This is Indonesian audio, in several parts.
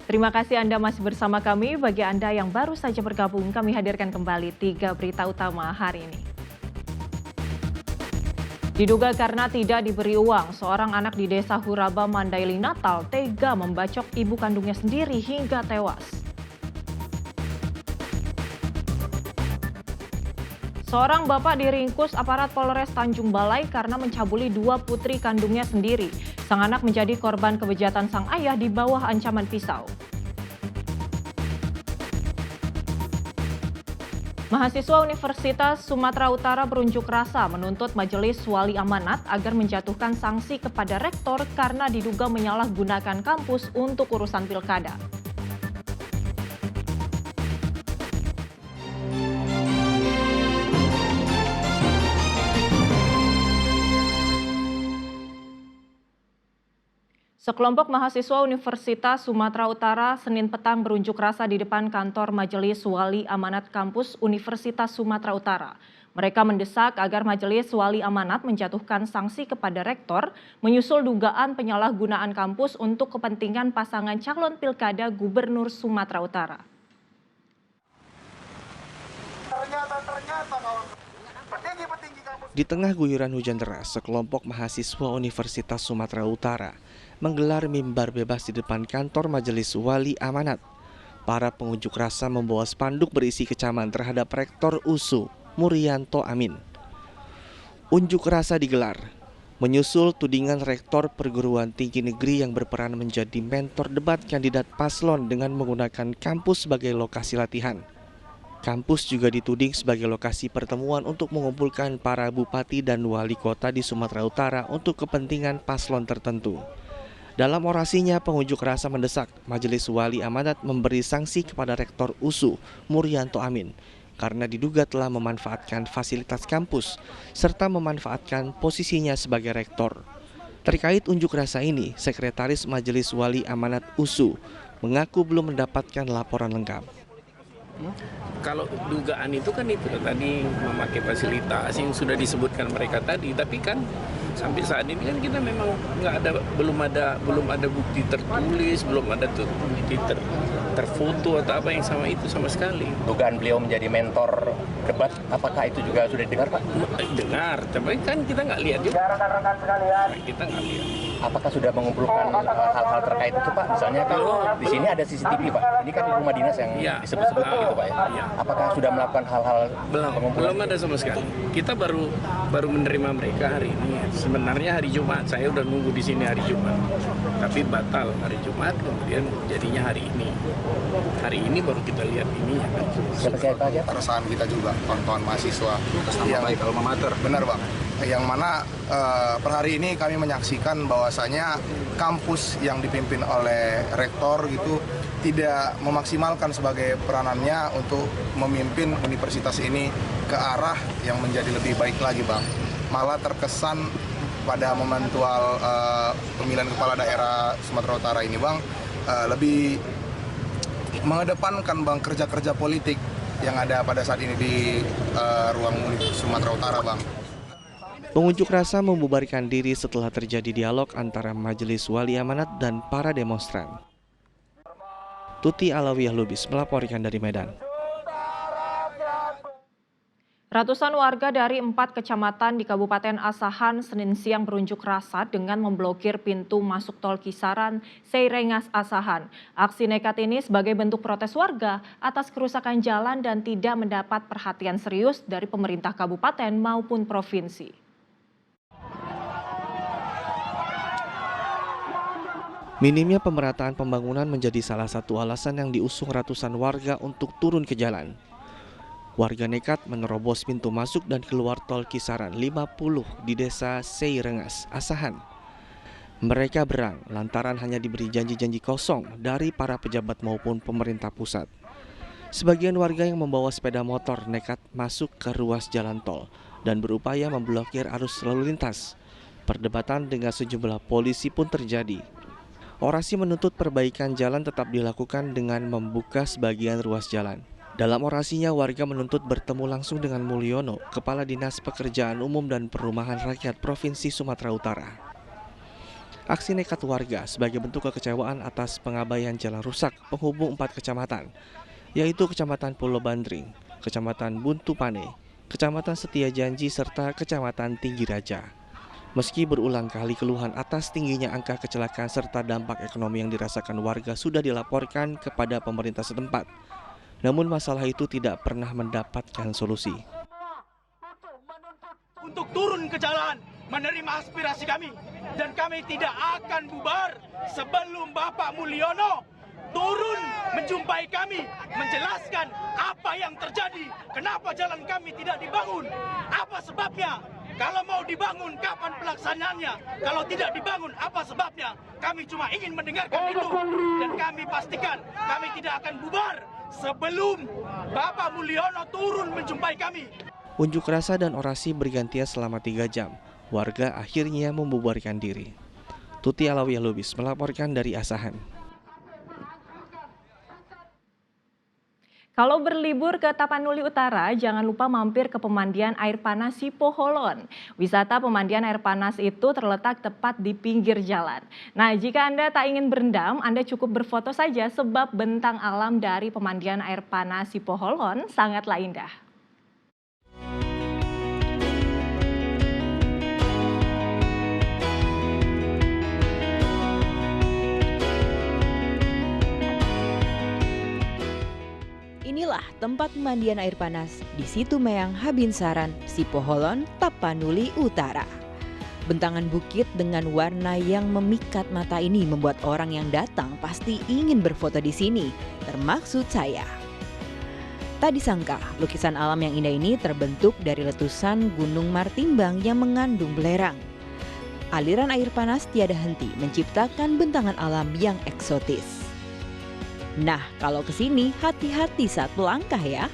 Terima kasih Anda masih bersama kami. Bagi Anda yang baru saja bergabung, kami hadirkan kembali 3 berita utama hari ini. Diduga karena tidak diberi uang, seorang anak di desa Huraba, Mandailing, Natal tega membacok ibu kandungnya sendiri hingga tewas. Seorang bapak diringkus aparat Polres Tanjung Balai karena mencabuli 2 putri kandungnya sendiri. Sang anak menjadi korban kebejatan sang ayah di bawah ancaman pisau. Mahasiswa Universitas Sumatera Utara berunjuk rasa menuntut Majelis Wali Amanat agar menjatuhkan sanksi kepada rektor karena diduga menyalahgunakan kampus untuk urusan pilkada. Sekelompok mahasiswa Universitas Sumatera Utara Senin petang berunjuk rasa di depan kantor Majelis Wali Amanat Kampus Universitas Sumatera Utara. Mereka mendesak agar Majelis Wali Amanat menjatuhkan sanksi kepada rektor menyusul dugaan penyalahgunaan kampus untuk kepentingan pasangan calon pilkada Gubernur Sumatera Utara. Di tengah guyuran hujan deras, sekelompok mahasiswa Universitas Sumatera Utara menggelar mimbar bebas di depan kantor Majelis Wali Amanat. Para pengunjuk rasa membawa spanduk berisi kecaman terhadap Rektor USU, Murianto Amin. Unjuk rasa digelar menyusul tudingan Rektor Perguruan Tinggi Negeri yang berperan menjadi mentor debat kandidat paslon dengan menggunakan kampus sebagai lokasi latihan. Kampus juga dituding sebagai lokasi pertemuan untuk mengumpulkan para bupati dan wali kota di Sumatera Utara untuk kepentingan paslon tertentu. Dalam orasinya, pengunjuk rasa mendesak Majelis Wali Amanat memberi sanksi kepada Rektor USU, Murianto Amin, karena diduga telah memanfaatkan fasilitas kampus, serta memanfaatkan posisinya sebagai rektor. Terkait unjuk rasa ini, Sekretaris Majelis Wali Amanat USU mengaku belum mendapatkan laporan lengkap. Kalau dugaan itu kan itu tadi memakai fasilitas yang sudah disebutkan mereka tadi, tapi kan sampai saat ini kan kita memang belum ada bukti tertulis, belum ada bukti terfoto atau apa yang sama itu sama sekali. Dugaan beliau menjadi mentor debat, apakah itu juga sudah didengar, Pak? Dengar, tapi kan kita nggak lihat juga. Kita nggak lihat. Apakah sudah mengumpulkan hal-hal terkait itu, Pak? Misalnya kalau di sini ada CCTV, Pak. Ini kan rumah dinas yang disebut-sebut begitu, Pak. Ya. Apakah sudah melakukan hal-hal pengumpulan? Belum ada sama sekali. Kita baru menerima mereka hari ini. Sebenarnya hari Jumat, saya udah nunggu di sini hari Jumat. Tapi batal hari Jumat, kemudian jadinya hari ini. Hari ini baru kita lihat ini. Siapa aja? Keresahan kita juga, kawan-kawan mahasiswa. Yang baik alma mater. Benar, Bang. Yang mana per hari ini kami menyaksikan bahwasanya kampus yang dipimpin oleh rektor gitu tidak memaksimalkan sebagai peranannya untuk memimpin universitas ini ke arah yang menjadi lebih baik lagi, Bang. Malah terkesan pada momentual pemilihan kepala daerah Sumatera Utara ini, Bang, lebih mengedepankan, Bang, kerja-kerja politik yang ada pada saat ini di ruang Sumatera Utara, Bang. Pengunjuk rasa membubarkan diri setelah terjadi dialog antara Majelis Wali Amanat dan para demonstran. Tuti Alawiyah Lubis melaporkan dari Medan. Ratusan warga dari 4 kecamatan di Kabupaten Asahan Senin siang berunjuk rasa dengan memblokir pintu masuk tol Kisaran, Seirengas, Asahan. Aksi nekat ini sebagai bentuk protes warga atas kerusakan jalan dan tidak mendapat perhatian serius dari pemerintah kabupaten maupun provinsi. Minimnya pemerataan pembangunan menjadi salah satu alasan yang diusung ratusan warga untuk turun ke jalan. Warga nekat menerobos pintu masuk dan keluar tol Kisaran 50 di desa Seirengas, Asahan. Mereka berang lantaran hanya diberi janji-janji kosong dari para pejabat maupun pemerintah pusat. Sebagian warga yang membawa sepeda motor nekat masuk ke ruas jalan tol dan berupaya memblokir arus lalu lintas. Perdebatan dengan sejumlah polisi pun terjadi. Orasi menuntut perbaikan jalan tetap dilakukan dengan membuka sebagian ruas jalan. Dalam orasinya, warga menuntut bertemu langsung dengan Mulyono, Kepala Dinas Pekerjaan Umum dan Perumahan Rakyat Provinsi Sumatera Utara. Aksi nekat warga sebagai bentuk kekecewaan atas pengabaian jalan rusak penghubung 4 kecamatan, yaitu Kecamatan Pulau Bandring, Kecamatan Buntu Pane, Kecamatan Setia Janji, serta Kecamatan Tinggi Raja. Meski berulang kali keluhan atas tingginya angka kecelakaan serta dampak ekonomi yang dirasakan warga sudah dilaporkan kepada pemerintah setempat, namun masalah itu tidak pernah mendapatkan solusi. Untuk turun ke jalan, menerima aspirasi kami, dan kami tidak akan bubar sebelum Bapak Mulyono turun menjumpai kami, menjelaskan apa yang terjadi, kenapa jalan kami tidak dibangun, apa sebabnya, kalau mau dibangun kapan pelaksanaannya, kalau tidak dibangun apa sebabnya. Kami cuma ingin mendengarkan itu, dan kami pastikan kami tidak akan bubar sebelum Bapak Mulyono turun menjumpai kami. Unjuk rasa dan orasi bergantian selama 3 jam. Warga akhirnya membubarkan diri. Tuti Alawiyah Lubis melaporkan dari Asahan. Kalau berlibur ke Tapanuli Utara, jangan lupa mampir ke pemandian air panas Sipoholon. Wisata pemandian air panas itu terletak tepat di pinggir jalan. Nah, jika Anda tak ingin berendam, Anda cukup berfoto saja sebab bentang alam dari pemandian air panas Sipoholon sangatlah indah. Inilah tempat pemandian air panas di Situ Meang Habinsaran, Sipoholon, Tapanuli Utara. Bentangan bukit dengan warna yang memikat mata ini membuat orang yang datang pasti ingin berfoto di sini, termaksud saya. Tak disangka, lukisan alam yang indah ini terbentuk dari letusan Gunung Martimbang yang mengandung belerang. Aliran air panas tiada henti menciptakan bentangan alam yang eksotis. Nah, kalau ke sini hati-hati saat melangkah ya.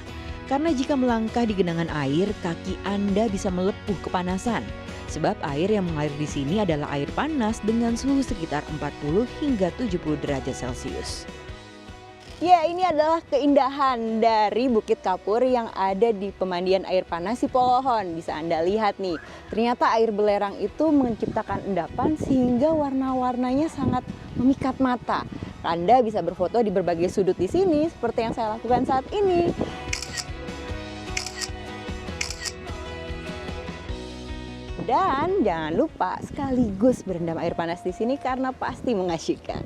Karena jika melangkah di genangan air, kaki Anda bisa melepuh kepanasan. Sebab air yang mengalir di sini adalah air panas dengan suhu sekitar 40 hingga 70 derajat Celcius. Ya, ini adalah keindahan dari Bukit Kapur yang ada di pemandian air panas Sipoholon. Bisa Anda lihat nih, ternyata air belerang itu menciptakan endapan sehingga warna-warnanya sangat memikat mata. Anda bisa berfoto di berbagai sudut di sini seperti yang saya lakukan saat ini. Dan jangan lupa sekaligus berendam air panas di sini karena pasti mengasyikkan.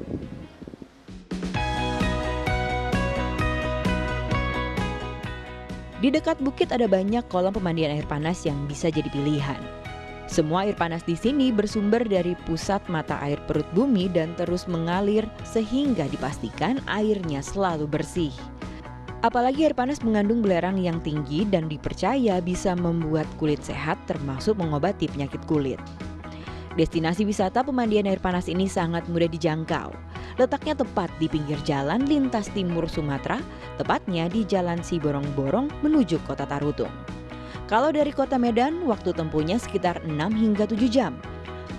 Di dekat bukit ada banyak kolam pemandian air panas yang bisa jadi pilihan. Semua air panas di sini bersumber dari pusat mata air perut bumi dan terus mengalir sehingga dipastikan airnya selalu bersih. Apalagi air panas mengandung belerang yang tinggi dan dipercaya bisa membuat kulit sehat termasuk mengobati penyakit kulit. Destinasi wisata pemandian air panas ini sangat mudah dijangkau. Letaknya tepat di pinggir jalan lintas timur Sumatera, tepatnya di Jalan Siborong-Borong menuju Kota Tarutung. Kalau dari Kota Medan, waktu tempuhnya sekitar 6 hingga 7 jam.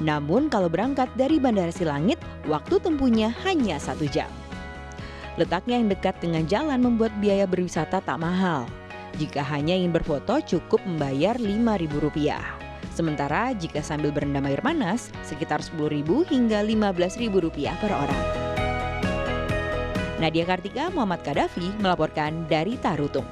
Namun kalau berangkat dari Bandara Silangit, waktu tempuhnya hanya 1 jam. Letaknya yang dekat dengan jalan membuat biaya berwisata tak mahal. Jika hanya ingin berfoto, cukup membayar Rp5.000. Sementara jika sambil berendam air panas, sekitar Rp10.000 hingga Rp15.000 per orang. Nadia Kartika, Muhammad Kadafi melaporkan dari Tarutung.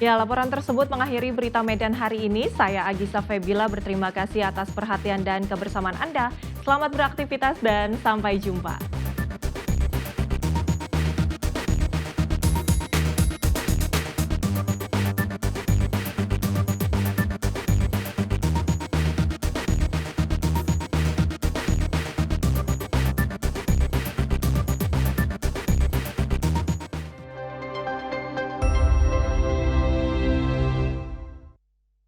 Ya, laporan tersebut mengakhiri berita Medan hari ini. Saya Agisa Febila berterima kasih atas perhatian dan kebersamaan Anda. Selamat beraktivitas dan sampai jumpa.